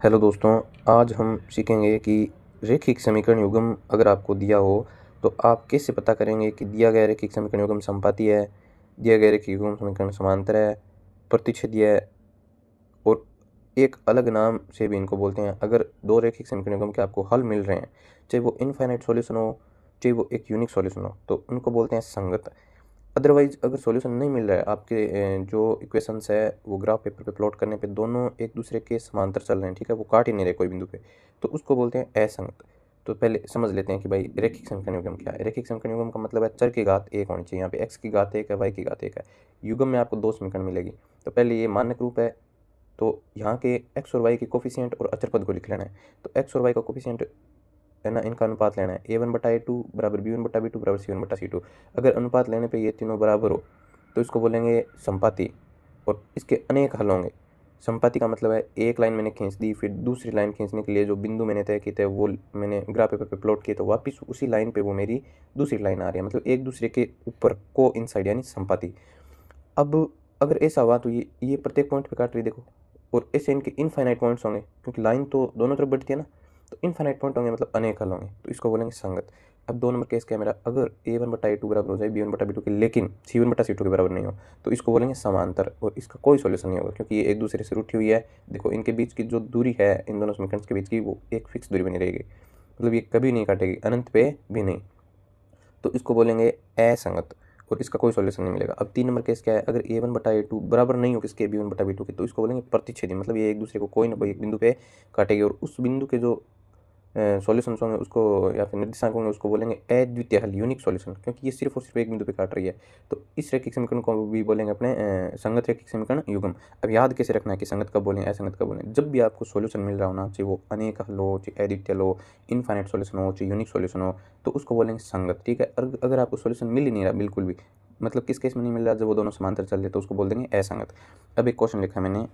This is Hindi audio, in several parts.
हेलो दोस्तों, आज हम सीखेंगे कि रैखिक समीकरण युग्म अगर आपको दिया हो तो आप कैसे पता करेंगे कि दिया गया रैखिक समीकरण युग्म समपाती है, दिया गया रैखिक युग्म समीकरण समांतर है, प्रतिच्छेदी है और एक अलग नाम से भी इनको बोलते हैं। अगर दो रैखिक समीकरण युग्म के आपको हल मिल रहे हैं, चाहे वो इनफाइनाइट सॉल्यूशन हो, चाहे वो एक यूनिक सॉल्यूशन हो, तो उनको बोलते हैं संगत। अदरवाइज अगर सॉल्यूशन नहीं मिल रहा है, आपके जो इक्वेशंस है वो ग्राफ पेपर पे प्लॉट करने पे दोनों एक दूसरे के समांतर चल रहे हैं, ठीक है, वो काट ही नहीं रहे कोई बिंदु पे, तो उसको बोलते हैं असंगत। तो पहले समझ लेते हैं कि भाई रैखिक समीकरण युग्म क्या है। रैखिक समीकरण युग्म का मतलब है चर की घात एक होनी चाहिए। यहाँ पे x की घात एक है, y की घात एक है। युग्म में आपको दो समीकरण मिलेगी। तो पहले ये मानक रूप है, तो यहाँ के x और y के कोफिशिएंट और अचर पद को लिख लेना है। तो x और y का कोफिशिएंट है ना, इनका अनुपात लेना है। a1/a2 बराबर b1/b2 बराबर c1/c2। अगर अनुपात लेने पे ये तीनों बराबर हो तो इसको बोलेंगे संपाती और इसके अनेक हल होंगे। संपाती का मतलब है एक लाइन मैंने खींच दी, फिर दूसरी लाइन खींचने के लिए जो बिंदु मैंने तय किए थे वो मैंने ग्राफ पेपर पे प्लॉट किए, तो वापस उसी लाइन पे वो मेरी दूसरी लाइन आ रही है, मतलब एक दूसरे के ऊपर को इनसाइड यानी संपाती। अब अगर ऐसा हुआ तो ये प्रत्येक पॉइंट पे काट रही देखो, और ऐसे इनके इनफाइनाइट पॉइंट्स होंगे क्योंकि लाइन तो दोनों तरफ बढ़ती है ना, तो इनफाइनाइट पॉइंट होंगे मतलब अनेक हल होंगे, तो इसको बोलेंगे संगत। अब 2 नंबर केस क्या है मेरा, अगर a1/a2 बराबर हो जाए b1/b2 के, लेकिन c1/c2 के बराबर नहीं हो, तो इसको बोलेंगे समांतर और इसका कोई सॉल्यूशन नहीं होगा क्योंकि ये एक दूसरे से रूठी हुई है। देखो इनके बीच की जो दूरी है, इन दोनों समीकरण के बीच की, वो एक फिक्स दूरी बनी रहेगी, मतलब ये कभी नहीं काटेगी, अनंत पे भी नहीं, तो इसको बोलेंगे असंगत और इसका कोई सॉल्यूशन नहीं मिलेगा। अब 3 नंबर केस क्या है, अगर a1/a2 बराबर नहीं हो किसके b1/b2 के, तो इसको बोलेंगे प्रतिच्छेदी, मतलब ये एक दूसरे को कोई ना कोई एक बिंदु पे काटेगी और उस बिंदु के जो सॉल्यूशंस होंगे उसको, या फिर निर्देशांक होंगे, उसको बोलेंगे अद्वितीय हल, यूनिक सॉल्यूशन, क्योंकि ये सिर्फ और सिर्फ एक बिंदु पे काट रही है। तो इस रैखिक समीकरण को भी बोलेंगे अपने संगत रैखिक समीकरण युग्म। अब याद कैसे रखना है कि संगत कब बोलें असंगत कब बोलें। जब भी आपको सॉल्यूशन मिल रहा हो ना, चाहे वो अनेक हल हो, चाहे अद्वितीय हो, इनफाइनाइट सॉल्यूशन हो, चाहे यूनिक सॉल्यूशन हो, तो उसको बोलेंगे संगत, ठीक है। अगर आपको सॉल्यूशन मिल ही नहीं रहा बिल्कुल भी, मतलब किस केस में नहीं मिल रहा, जब वो दोनों समांतर चल रहे, तो उसको बोल देंगे असंगत। अब एक क्वेश्चन लिखा है मैंने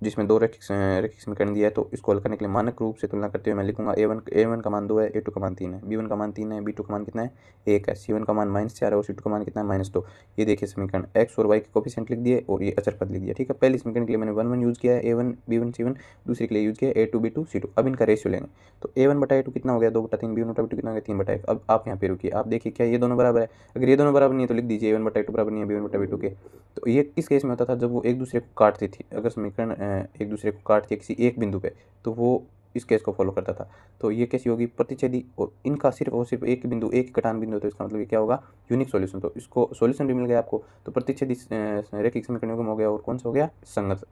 जिसमें दो रैखिक समीकरण दिया है, तो इसको हल करने के लिए मानक रूप से तुलना करते हुए मैं लिखूंगा a1 का मान 2 है, a2 का मान 3 है, b1 का मान 3 है, b2 का मान कितना है, 1 है, c1 का मान -4 है और c2 का मान कितना है, -2। ये देखिए समीकरण, x और y के कोफिशिएंट लिख दिए और ये अचर पद लिख दिया, ठीक है। पहले समीकरण के लिए मैंने 1 1 यूज़ किया है, a1 b1 c1, दूसरे के लिए यूज़ किया है a2 b2 c2। अब इनका रेशियो लेंगे, तो a1/a2 कितना हो गया, 2/3, b1/b2 कितना हो गया, 3/1। अब आप यहाँ पे रुकिए, आप देखिए क्या ये दोनों बराबर है। अगर ये दोनों बराबर नहीं है तो लिख दीजिए a1/a2 बराबर नहीं है b1/b2 के। तो ये किस केस में होता था, जब वो एक दूसरे को काटती थी, अगर समीकरण एक दूसरे को काटती है किसी एक बिंदु पे, तो वो इस केस को फॉलो करता था। तो ये कैसी होगी, प्रतिच्छेदी, और इनका सिर्फ और सिर्फ एक बिंदु, एक ही कटान बिंदु है, तो इसका मतलब ये क्या होगा, यूनिक सॉल्यूशन। तो इसको सॉल्यूशन भी मिल गया आपको, तो प्रतिच्छेदी रैखिक समीकरण युग्म हो गया और कौन सा हो गया, संगत।